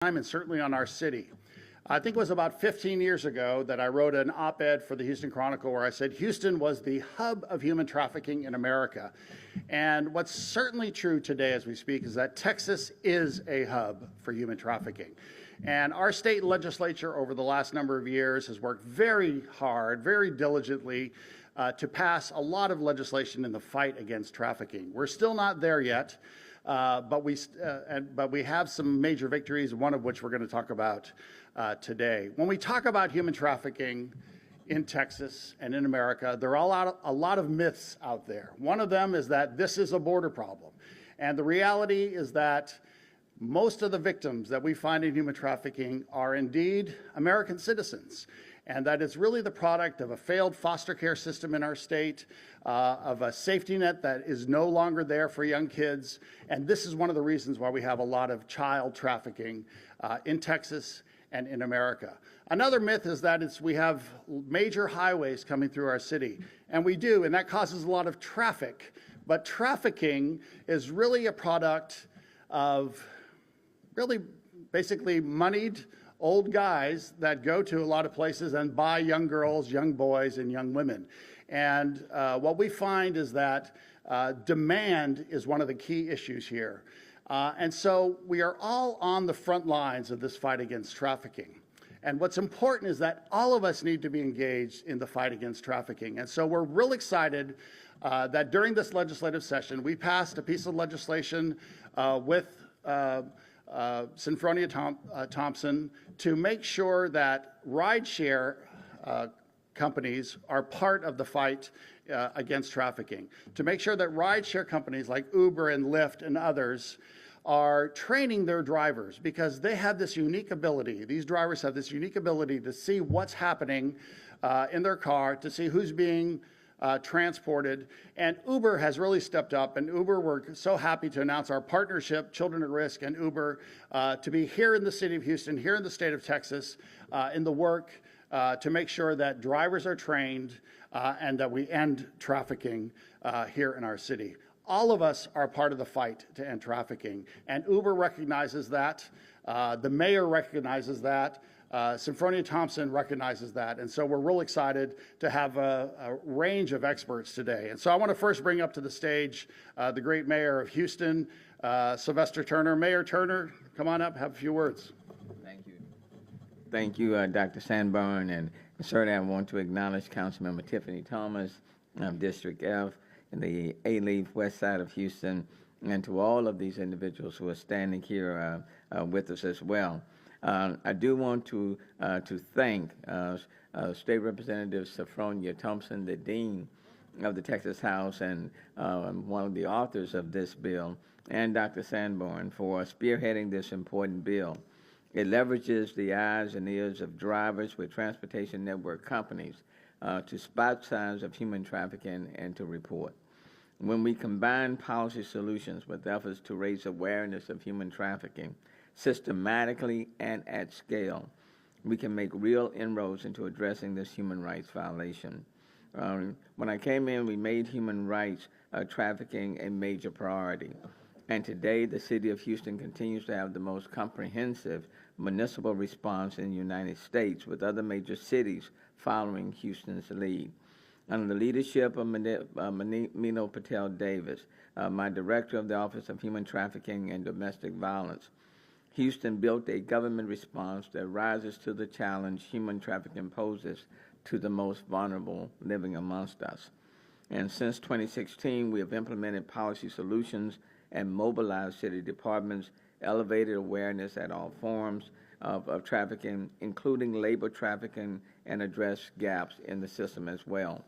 time and certainly on our city. I think it was about 15 years ago that I wrote an op-ed for the Houston Chronicle where I said Houston was the hub of human trafficking in America. And what's certainly true today as we speak is that Texas is a hub for human trafficking. And our state legislature over the last number of years has worked very hard, very diligently to pass a lot of legislation in the fight against trafficking. We're still not there yet. But we have some major victories, one of which we're going to talk about today. When we talk about human trafficking in Texas and in America, there are a lot of myths out there. One of them is that this is a border problem. And the reality is that most of the victims that we find in human trafficking are indeed American citizens. And that it's really the product of a failed foster care system in our state, of a safety net that is no longer there for young kids. And this is one of the reasons why we have a lot of child trafficking in Texas and in America. Another myth is that we have major highways coming through our city. And we do, and that causes a lot of traffic. But trafficking is really a product of really basically moneyed old guys that go to a lot of places and buy young girls, young boys, and young women. And what we find is that demand is one of the key issues here. And so we are all on the front lines of this fight against trafficking. And what's important is that all of us need to be engaged in the fight against trafficking. And so we're real excited that during this legislative session, we passed a piece of legislation with Synfronia Thompson to make sure that rideshare companies are part of the fight against trafficking, to make sure that rideshare companies like Uber and Lyft and others are training their drivers because they have this unique ability. These drivers have this unique ability to see what's happening in their car, to see who's being transported, and Uber has really stepped up, and Uber, we're so happy to announce our partnership, Children at Risk and Uber, to be here in the city of Houston, here in the state of Texas, in the work to make sure that drivers are trained and that we end trafficking here in our city. All of us are part of the fight to end trafficking, and Uber recognizes that, the mayor recognizes that, Synfronia Thompson recognizes that, and so we're real excited to have a range of experts today. And so I want to first bring up to the stage the great mayor of Houston, Sylvester Turner. Mayor Turner, come on up, have a few words. Thank you. Thank you, Dr. Sanborn, and certainly I want to acknowledge Councilmember Tiffany Thomas of District F in the A-Leaf west side of Houston, and to all of these individuals who are standing here with us as well. I do want to thank State Representative Synfronia Thompson, the Dean of the Texas House and one of the authors of this bill, and Dr. Sanborn for spearheading this important bill. It leverages the eyes and ears of drivers with transportation network companies to spot signs of human trafficking and to report. When we combine policy solutions with efforts to raise awareness of human trafficking, systematically and at scale, we can make real inroads into addressing this human rights violation. When I came in, we made human rights trafficking a major priority. And today, the city of Houston continues to have the most comprehensive municipal response in the United States, with other major cities following Houston's lead. Under the leadership of Mino Patel Davis, my director of the Office of Human Trafficking and Domestic Violence, Houston built a government response that rises to the challenge human trafficking poses to the most vulnerable living amongst us. And since 2016, we have implemented policy solutions and mobilized city departments, elevated awareness at all forms of trafficking, including labor trafficking, and addressed gaps in the system as well.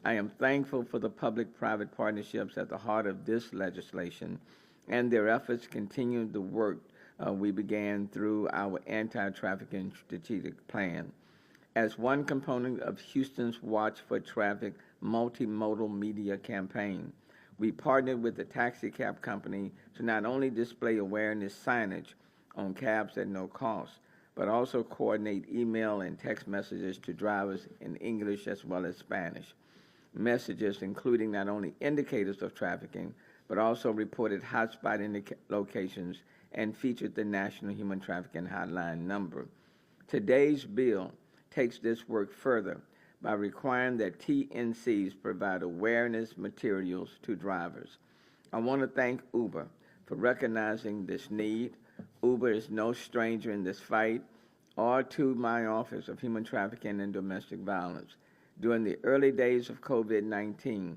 I am thankful for the public-private partnerships at the heart of this legislation, and their efforts continue the work we began through our anti-trafficking strategic plan. As one component of Houston's Watch for Traffic multimodal media campaign, we partnered with the taxi cab company to not only display awareness signage on cabs at no cost, but also coordinate email and text messages to drivers in English as well as Spanish. Messages including not only indicators of trafficking, but also reported hotspot locations and featured the National Human Trafficking Hotline number. Today's bill takes this work further by requiring that TNCs provide awareness materials to drivers. I want to thank Uber for recognizing this need. Uber is no stranger in this fight or to my Office of Human Trafficking and Domestic Violence. During the early days of COVID-19,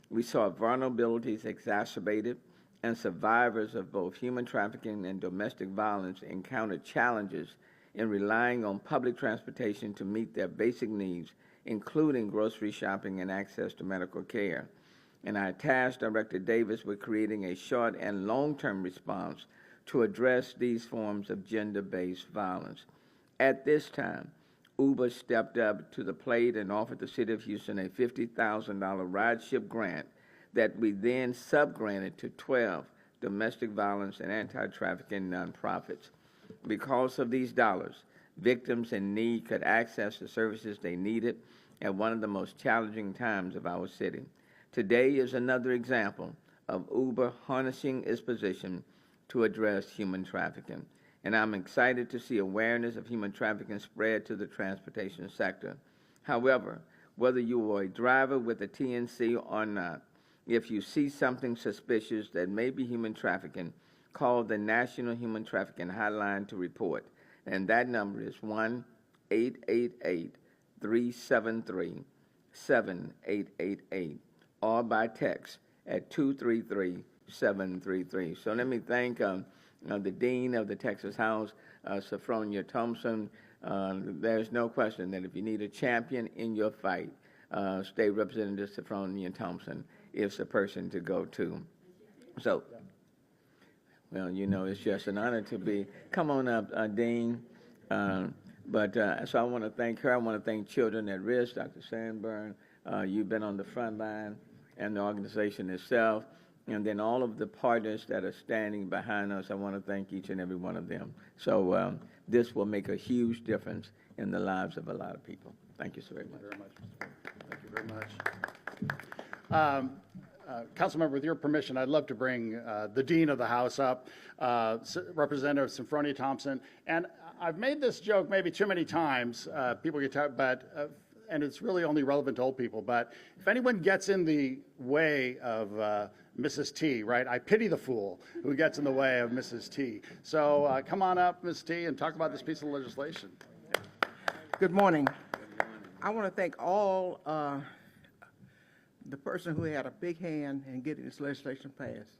we saw vulnerabilities exacerbated, and survivors of both human trafficking and domestic violence encountered challenges in relying on public transportation to meet their basic needs, including grocery shopping and access to medical care. And I tasked Director Davis with creating a short and long-term response to address these forms of gender-based violence. At this time, Uber stepped up to the plate and offered the City of Houston a $50,000 ride-ship grant that we then sub-granted to 12 domestic violence and anti-trafficking nonprofits. Because of these dollars, victims in need could access the services they needed at one of the most challenging times of our city. Today is another example of Uber harnessing its position to address human trafficking, and I'm excited to see awareness of human trafficking spread to the transportation sector. However, whether you are a driver with a TNC or not, if you see something suspicious that may be human trafficking, call the National Human Trafficking Hotline to report, and that number is 1-888-373-7888, or by text at 233-733. So let me thank the Dean of the Texas House, Sophronia Thompson. There's no question that if you need a champion in your fight, State Representative Sophronia Thompson is the person to go to. So, well, you know, it's just an honor to be. Come on up, Dean. So I want to thank her. I want to thank Children at Risk, Dr. Sandburn. You've been on the front line, and the organization itself, and then all of the partners that are standing behind us. I want to thank each and every one of them. So this will make a huge difference in the lives of a lot of people. Thank you so very much. Thank you very much. Councilmember, with your permission, I'd love to bring the Dean of the House up, Representative Sophronia Thompson. And I've made this joke maybe too many times. People get tired, and it's really only relevant to old people. But if anyone gets in the way of Mrs. T, right? I pity the fool who gets in the way of Mrs. T. So come on up, Ms. T, and talk about this piece of legislation. Good morning. I want to thank all the person who had a big hand in getting this legislation passed,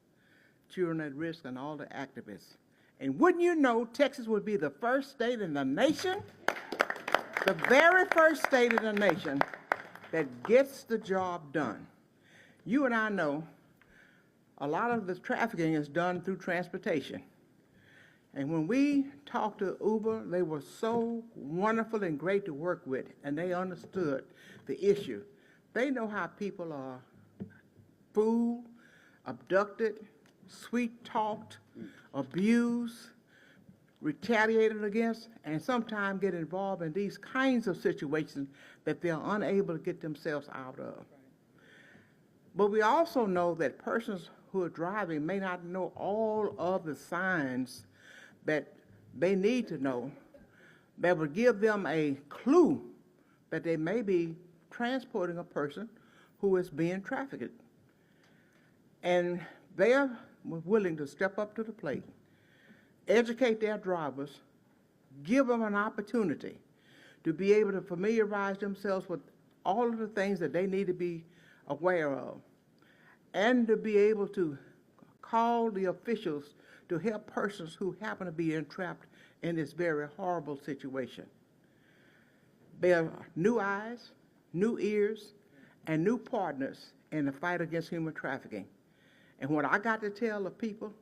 Children at Risk and all the activists. And wouldn't you know, Texas would be the first state in the nation, the very first state in the nation that gets the job done. You and I know a lot of the trafficking is done through transportation. And when we talked to Uber, they were so wonderful and great to work with, and they understood the issue. They know how people are fooled, abducted, sweet-talked, abused, retaliated against, and sometimes get involved in these kinds of situations that they're unable to get themselves out of. But we also know that persons who are driving may not know all of the signs that they need to know that would give them a clue that they may be transporting a person who is being trafficked. And they are willing to step up to the plate, educate their drivers, give them an opportunity to be able to familiarize themselves with all of the things that they need to be aware of, and to be able to call the officials to help persons who happen to be entrapped in this very horrible situation. There are new eyes, new ears, and new partners in the fight against human trafficking. And what I got to tell the people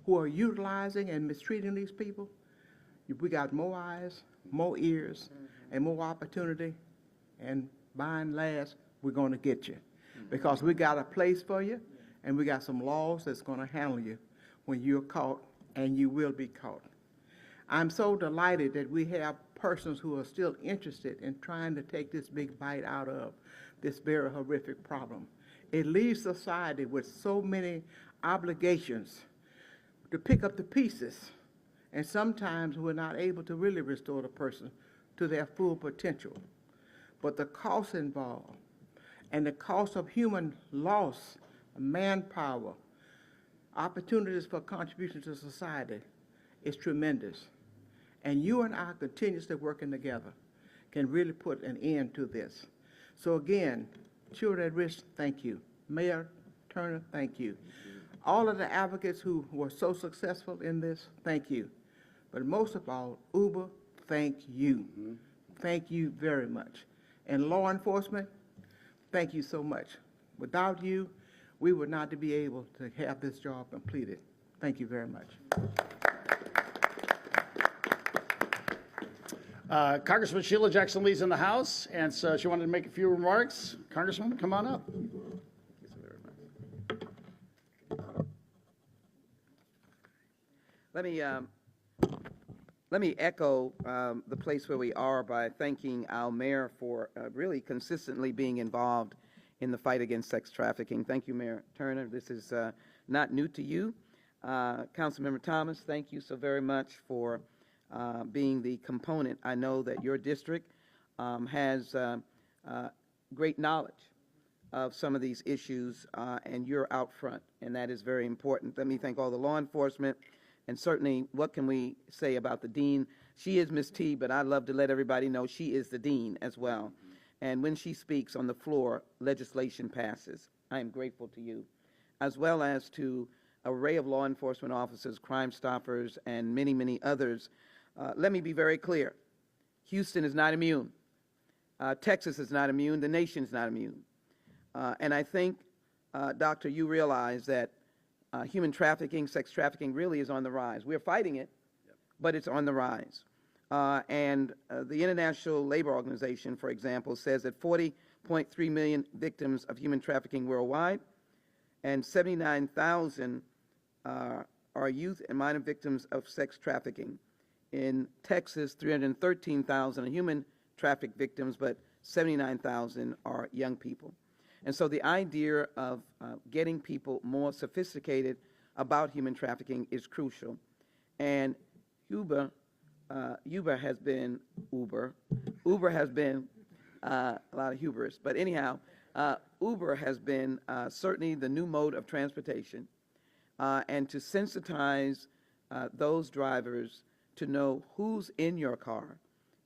who are utilizing and mistreating these people, we got more eyes, more ears, and more opportunity, and by and last, we're going to get you. Because we got a place for you, and we got some laws that's going to handle you when you're caught, and you will be caught. I'm so delighted that we have persons who are still interested in trying to take this big bite out of this very horrific problem. It leaves society with so many obligations. to pick up the pieces. And sometimes we're not able to really restore the person to their full potential. But the cost involved and the cost of human loss, manpower, opportunities for contribution to society is tremendous. And you and I continuously working together can really put an end to this. So again, children at risk, thank you. Mayor Turner, thank you. All of the advocates who were so successful in this, thank you. But most of all, Uber, thank you. Thank you very much. And law enforcement, thank you so much. Without you, we would not be able to have this job completed. Thank you very much. Congressman Sheila Jackson Lee's in the House, and so she wanted to make a few remarks. Congresswoman, come on up. Let me echo the place where we are by thanking our mayor for really consistently being involved in the fight against sex trafficking. Thank you, Mayor Turner. This is not new to you. Councilmember Thomas, thank you so very much for being the component. I know that your district has great knowledge of some of these issues, and you're out front, and that is very important. Let me thank all the law enforcement, and certainly, what can we say about the dean? She is Miss T, but I love to let everybody know she is the dean as well. And when she speaks on the floor, legislation passes. I am grateful to you, as well as to an array of law enforcement officers, Crime Stoppers, and many, many others. Let me be very clear. Houston is not immune. Texas is not immune. The nation is not immune. And I think, Doctor, you realize that human trafficking, sex trafficking really is on the rise. We're fighting it, but it's on the rise. And the International Labor Organization, for example, says that 40.3 million victims of human trafficking worldwide, and 79,000 are youth and minor victims of sex trafficking. In Texas, 313,000 are human trafficked victims, but 79,000 are young people. And so the idea of getting people more sophisticated about human trafficking is crucial. And Uber has been a lot of hubris. But anyhow, Uber has been certainly the new mode of transportation, and to sensitize those drivers to know who's in your car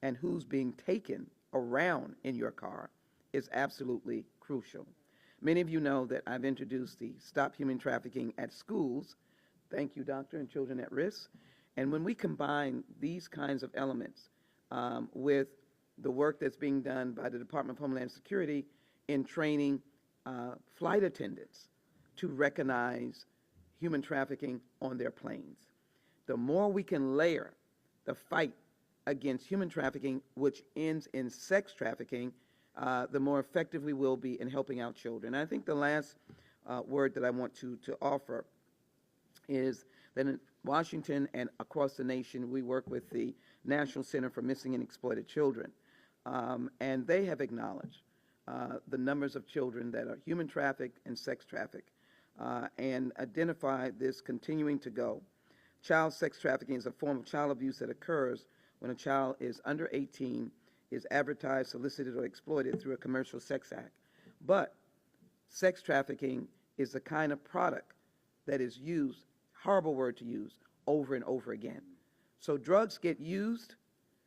and who's being taken around in your car is absolutely crucial. Many of you know that I've introduced the Stop Human Trafficking at Schools, thank you, Doctor, and Children at Risk. And when we combine these kinds of elements with the work that's being done by the Department of Homeland Security in training flight attendants to recognize human trafficking on their planes, the more we can layer the fight against human trafficking, which ends in sex trafficking, the more effective we will be in helping out children. And I think the last word that I want to offer is that in Washington and across the nation, we work with the National Center for Missing and Exploited Children, and they have acknowledged the numbers of children that are human trafficked and sex trafficked, and identify this continuing to go. Child sex trafficking is a form of child abuse that occurs when a child is under 18, is advertised, solicited, or exploited through a commercial sex act. But sex trafficking is the kind of product that is used, horrible word to use, over and over again. So drugs get used,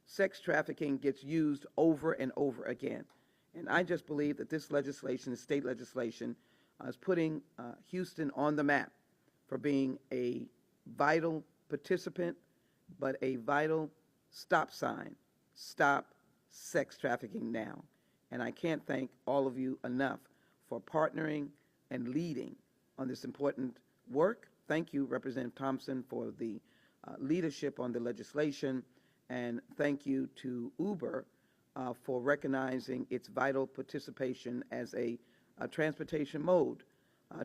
sex trafficking gets used over and over again. And I just believe that this legislation, the state legislation, is putting Houston on the map for being a vital participant, but a vital stop sign. Stop sex trafficking now. And I can't thank all of you enough for partnering and leading on this important work. Thank you, Representative Thompson, for the leadership on the legislation, and thank you to Uber for recognizing its vital participation as a transportation mode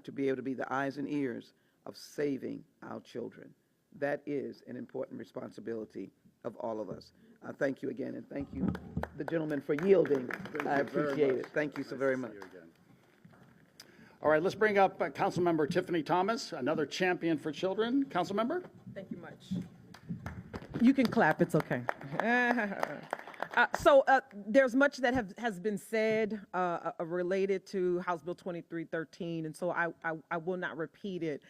to be able to be the eyes and ears of saving our children. That is an important responsibility of all of us. Thank you again, and thank you, the gentleman, for yielding. I appreciate it. Thank you so very much. All right, let's bring up Councilmember Tiffany Thomas, another champion for children. Councilmember? Thank you much. You can clap, it's okay. So there's much that has been said related to House Bill 2313, and so I will not repeat it.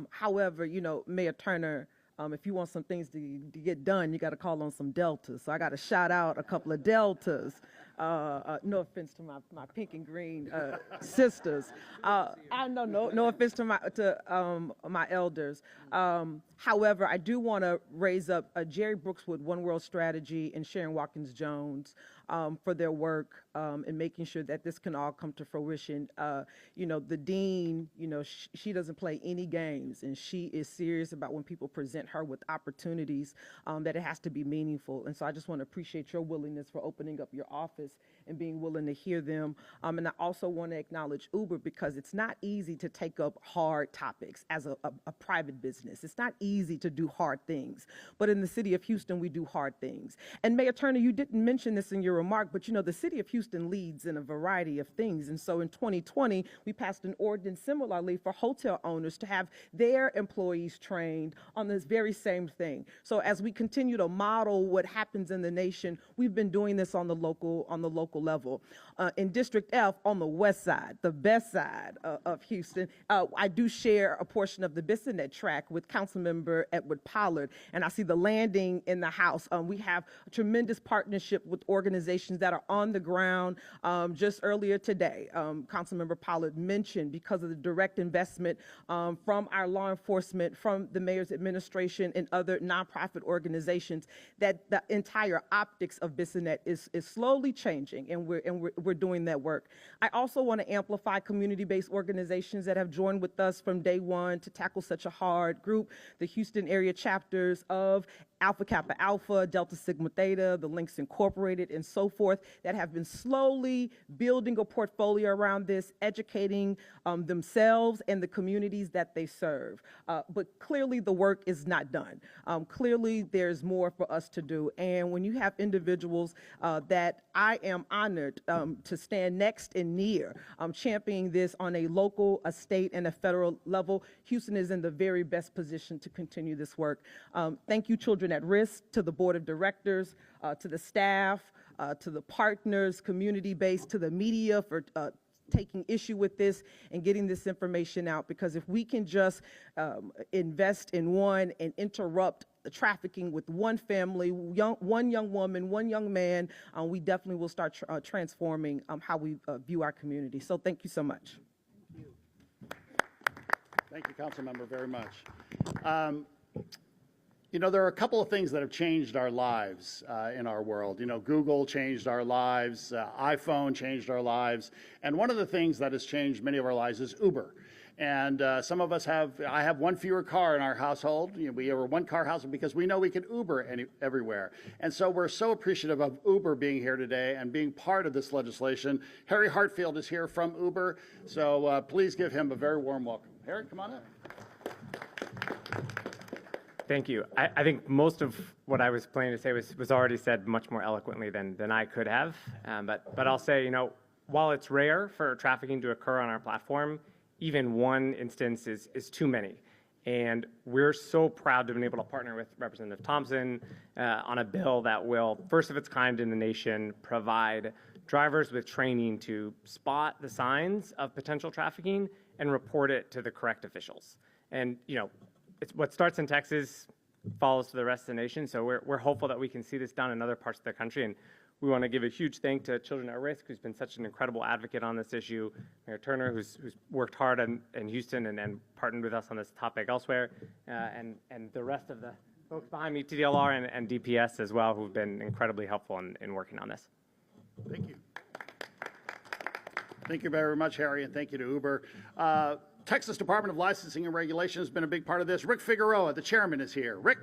However, you know, Mayor Turner, if you want some things to get done, you got to call on some deltas. So I got to shout out a couple of deltas. No offense to my pink and green sisters. I know, no offense to my elders. However, I do want to raise up Jerry Brooks with One World Strategy and Sharon Watkins Jones for their work in making sure that this can all come to fruition. You know, the dean, you know, she doesn't play any games, and she is serious about when people present her with opportunities that it has to be meaningful. And so I just want to appreciate your willingness for opening up your office and being willing to hear them. And I also want to acknowledge Uber, because it's not easy to take up hard topics as a private business. It's not easy to do hard things. But in the city of Houston, we do hard things. And Mayor Turner, you didn't mention this in your remark, but you know, the city of Houston leads in a variety of things. And so in 2020, we passed an ordinance similarly for hotel owners to have their employees trained on this very same thing. So as we continue to model what happens in the nation, we've been doing this on the local level. In District F, on the west side, the best side of Houston, I do share a portion of the Bissonnet track with Councilmember Edward Pollard, and I see the landing in the House. We have a tremendous partnership with organizations that are on the ground. Just earlier today, Councilmember Pollard mentioned, because of the direct investment from our law enforcement, from the mayor's administration, and other nonprofit organizations, that the entire optics of Bissonnet is slowly changing, and we're doing that work. I also want to amplify community-based organizations that have joined with us from day one to tackle such a hard group. The Houston area chapters of Alpha Kappa Alpha, Delta Sigma Theta, the Links Incorporated, and so forth, that have been slowly building a portfolio around this, educating themselves and the communities that they serve. But clearly the work is not done. Clearly there's more for us to do. And when you have individuals that I am honored to stand next and near, championing this on a local, a state, and a federal level, Houston is in the very best position to continue this work. Thank you, Children at Risk, to the board of directors, to the staff, to the partners, community-based, to the media for taking issue with this and getting this information out, because if we can just invest in one and interrupt the trafficking with one family, one young woman, one young man, we definitely will start transforming how we view our community. So thank you so much. Thank you, Councilmember, very much. You know, there are a couple of things that have changed our lives in our world. You know, Google changed our lives, iPhone changed our lives, and one of the things that has changed many of our lives is Uber. And some of us I have one fewer car in our household. You know, we are a one-car household because we know we can Uber everywhere. And so we're so appreciative of Uber being here today and being part of this legislation. Harry Hartfield is here from Uber, so please give him a very warm welcome. Harry, come on up. Thank you. I think most of what I was planning to say was already said much more eloquently than I could have. But I'll say, you know, while it's rare for trafficking to occur on our platform, even one instance is too many. And we're so proud to have been able to partner with Representative Thompson on a bill that will, first of its kind in the nation, provide drivers with training to spot the signs of potential trafficking and report it to the correct officials. And, you know, it's what starts in Texas follows to the rest of the nation. So we're hopeful that we can see this done in other parts of the country. And we want to give a huge thank to Children at Risk, who's been such an incredible advocate on this issue, Mayor Turner, who's worked hard in Houston and partnered with us on this topic elsewhere, and the rest of the folks behind me, TDLR and DPS as well, who've been incredibly helpful in working on this. Thank you. Thank you very much, Harry, and thank you to Uber. Texas Department of Licensing and Regulation has been a big part of this. Rick Figueroa, the chairman, is here. Rick?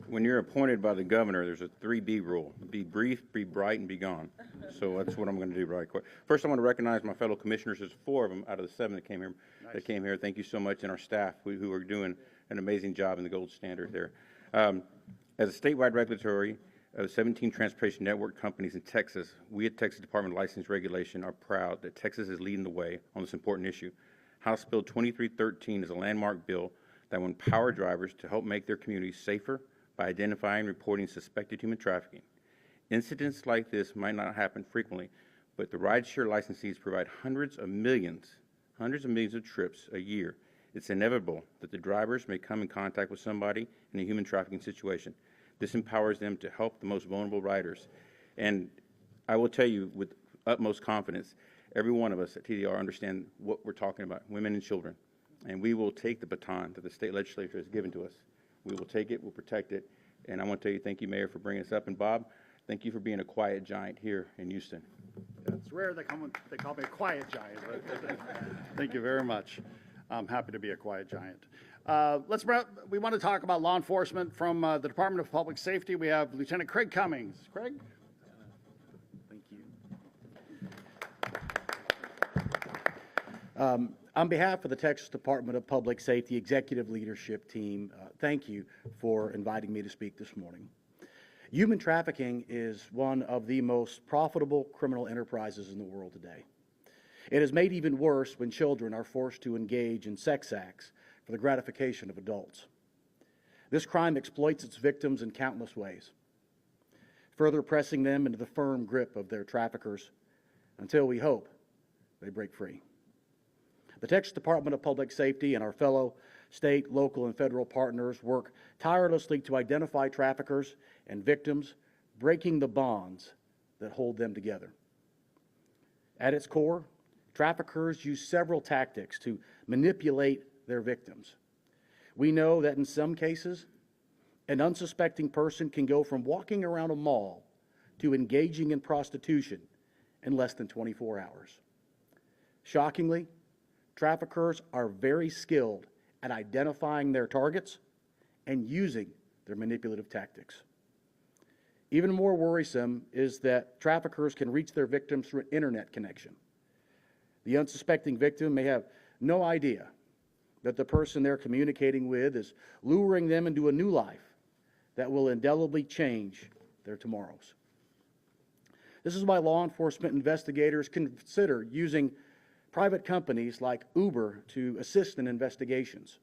When you're appointed by the governor, there's a 3B rule. Be brief, be bright, and be gone. So that's what I'm going to do right quick. First, I want to recognize my fellow commissioners. There's 4 of them out of the 7 that came here. Nice. That came here. Thank you so much, and our staff who are doing an amazing job in the gold standard there. As a statewide regulatory of the 17 transportation network companies in Texas, we at Texas Department of License Regulation are proud that Texas is leading the way on this important issue. House Bill 2313 is a landmark bill that will empower drivers to help make their communities safer by identifying and reporting suspected human trafficking. Incidents like this might not happen frequently, but the rideshare licensees provide hundreds of millions of trips a year. It's inevitable that the drivers may come in contact with somebody in a human trafficking situation. This empowers them to help the most vulnerable riders. And I will tell you with utmost confidence, every one of us at TDR understand what we're talking about, women and children. And we will take the baton that the state legislature has given to us. We will take it, we'll protect it. And I want to tell you, thank you, Mayor, for bringing us up. And Bob, thank you for being a quiet giant here in Houston. It's rare they call me a quiet giant, but thank you very much. I'm happy to be a quiet giant. We want to talk about law enforcement from the Department of Public Safety. We have Lieutenant Craig Cummings. Craig? Thank you. On behalf of the Texas Department of Public Safety Executive Leadership Team, thank you for inviting me to speak this morning. Human trafficking is one of the most profitable criminal enterprises in the world today. It is made even worse when children are forced to engage in sex acts for the gratification of adults. This crime exploits its victims in countless ways, further pressing them into the firm grip of their traffickers until we hope they break free. The Texas Department of Public Safety and our fellow state, local, and federal partners work tirelessly to identify traffickers and victims, breaking the bonds that hold them together. At its core, traffickers use several tactics to manipulate their victims. We know that in some cases, an unsuspecting person can go from walking around a mall to engaging in prostitution in less than 24 hours. Shockingly, traffickers are very skilled at identifying their targets and using their manipulative tactics. Even more worrisome is that traffickers can reach their victims through an internet connection. The unsuspecting victim may have no idea that the person they're communicating with is luring them into a new life that will indelibly change their tomorrows. This is why law enforcement investigators consider using private companies like Uber to assist in investigations.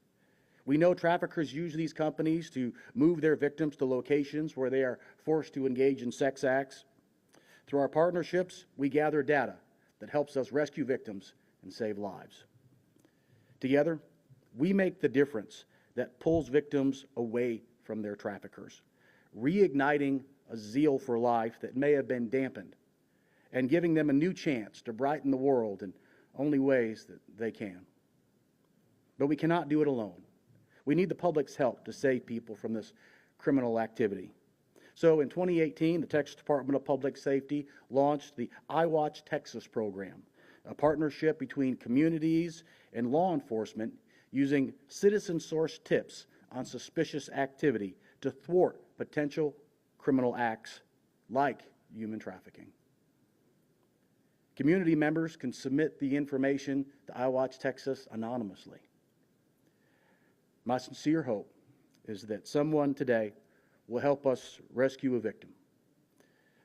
We know traffickers use these companies to move their victims to locations where they are forced to engage in sex acts. Through our partnerships, we gather data that helps us rescue victims and save lives. Together, we make the difference that pulls victims away from their traffickers, reigniting a zeal for life that may have been dampened and giving them a new chance to brighten the world in only ways that they can. But we cannot do it alone. We need the public's help to save people from this criminal activity. So in 2018, the Texas Department of Public Safety launched the iWatch Texas program, a partnership between communities and law enforcement using citizen-sourced tips on suspicious activity to thwart potential criminal acts like human trafficking. Community members can submit the information to iWatch Texas anonymously. My sincere hope is that someone today will help us rescue a victim.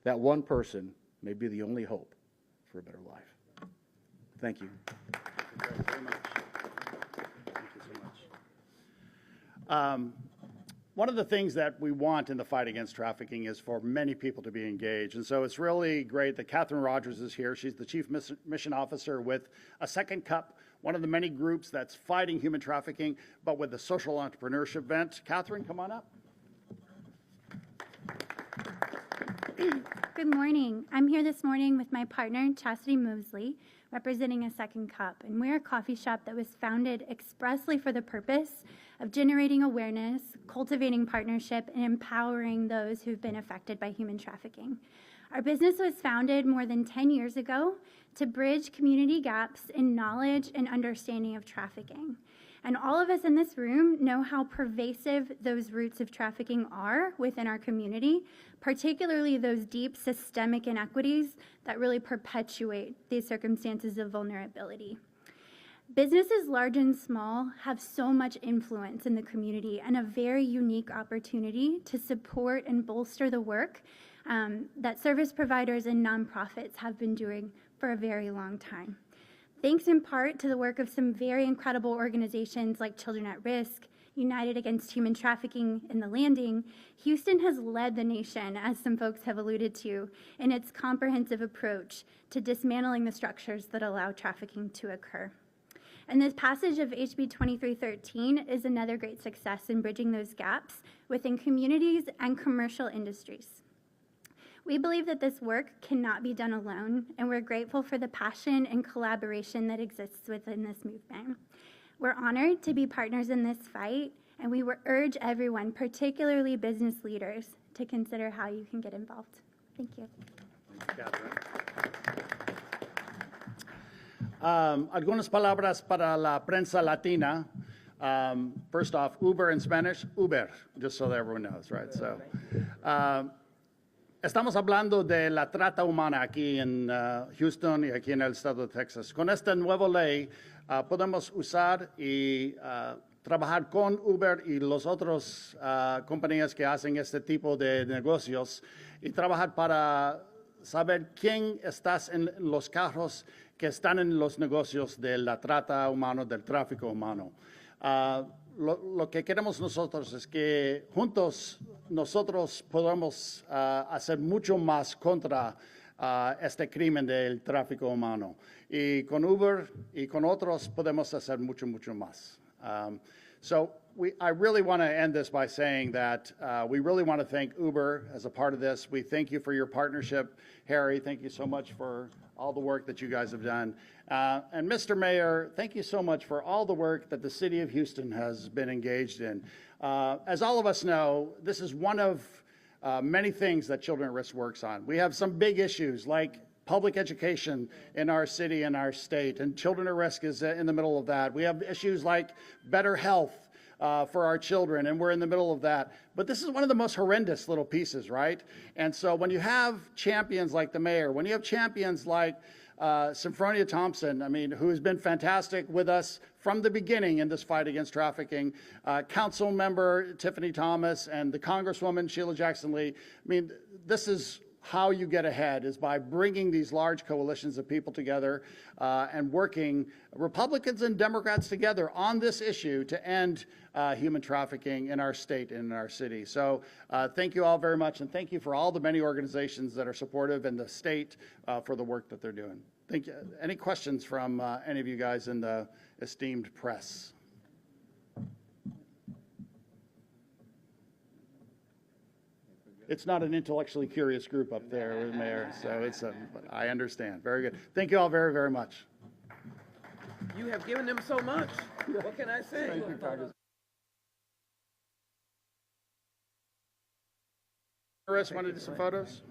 That one person may be the only hope for a better life. Thank you. Thank you very much. Thank you so much. One of the things that we want in the fight against trafficking is for many people to be engaged. And so it's really great that Catherine Rogers is here. She's the Chief Mission Officer with A Second Cup, one of the many groups that's fighting human trafficking, but with a social entrepreneurship bent. Catherine, come on up. Good morning. I'm here this morning with my partner, Chastity Mosley, representing A Second Cup. And we're a coffee shop that was founded expressly for the purpose of generating awareness, cultivating partnership, and empowering those who've been affected by human trafficking. Our business was founded more than 10 years ago to bridge community gaps in knowledge and understanding of trafficking. And all of us in this room know how pervasive those roots of trafficking are within our community, particularly those deep systemic inequities that really perpetuate these circumstances of vulnerability. Businesses large and small have so much influence in the community and a very unique opportunity to support and bolster the work that service providers and nonprofits have been doing for a very long time. Thanks in part to the work of some very incredible organizations like Children at Risk, United Against Human Trafficking and the Landing, Houston has led the nation, as some folks have alluded to, in its comprehensive approach to dismantling the structures that allow trafficking to occur. And this passage of HB 2313 is another great success in bridging those gaps within communities and commercial industries. We believe that this work cannot be done alone, and we're grateful for the passion and collaboration that exists within this movement. We're honored to be partners in this fight, and we urge everyone, particularly business leaders, to consider how you can get involved. Thank you. Algunas palabras para la prensa latina. First off, Uber in Spanish, Uber, just so that everyone knows, right? So, estamos hablando de la trata humana aquí en Houston y aquí en el estado de Texas. Con esta nueva ley podemos usar y trabajar con Uber y las otras compañías que hacen este tipo de negocios y trabajar para saber quién está en los carros que están en los negocios de la trata humana, del tráfico humano. Lo que queremos nosotros es que juntos nosotros podamos hacer mucho más contra este crimen del tráfico humano. Y con Uber y con otros podemos hacer mucho, mucho más. I really want to end this by saying that we really want to thank Uber as a part of this. We thank you for your partnership. Harry, thank you so much for all the work that you guys have done. And Mr. Mayor, thank you so much for all the work that the city of Houston has been engaged in. As all of us know, this is one of many things that Children at Risk works on. We have some big issues like public education in our city and our state, and Children at Risk is in the middle of that. We have issues like better health for our children, and we're in the middle of that. But this is one of the most horrendous little pieces, right? And so when you have champions like the mayor, when you have champions like Symphonia Thompson, I mean, who has been fantastic with us from the beginning in this fight against trafficking, Council Member Tiffany Thomas, and the Congresswoman Sheila Jackson Lee, I mean, this is how you get ahead, is by bringing these large coalitions of people together and working, Republicans and Democrats together, on this issue to end human trafficking in our state and in our city. So thank you all very much, and thank you for all the many organizations that are supportive in the state for the work that they're doing. Thank you. Any questions from any of you guys in the esteemed press? It's not an intellectually curious group up there, Mayor, so it's but I understand. Very good. Thank you all very, very much. You have given them so much. What can I say? Thank you, Congressman. Want to do some photos?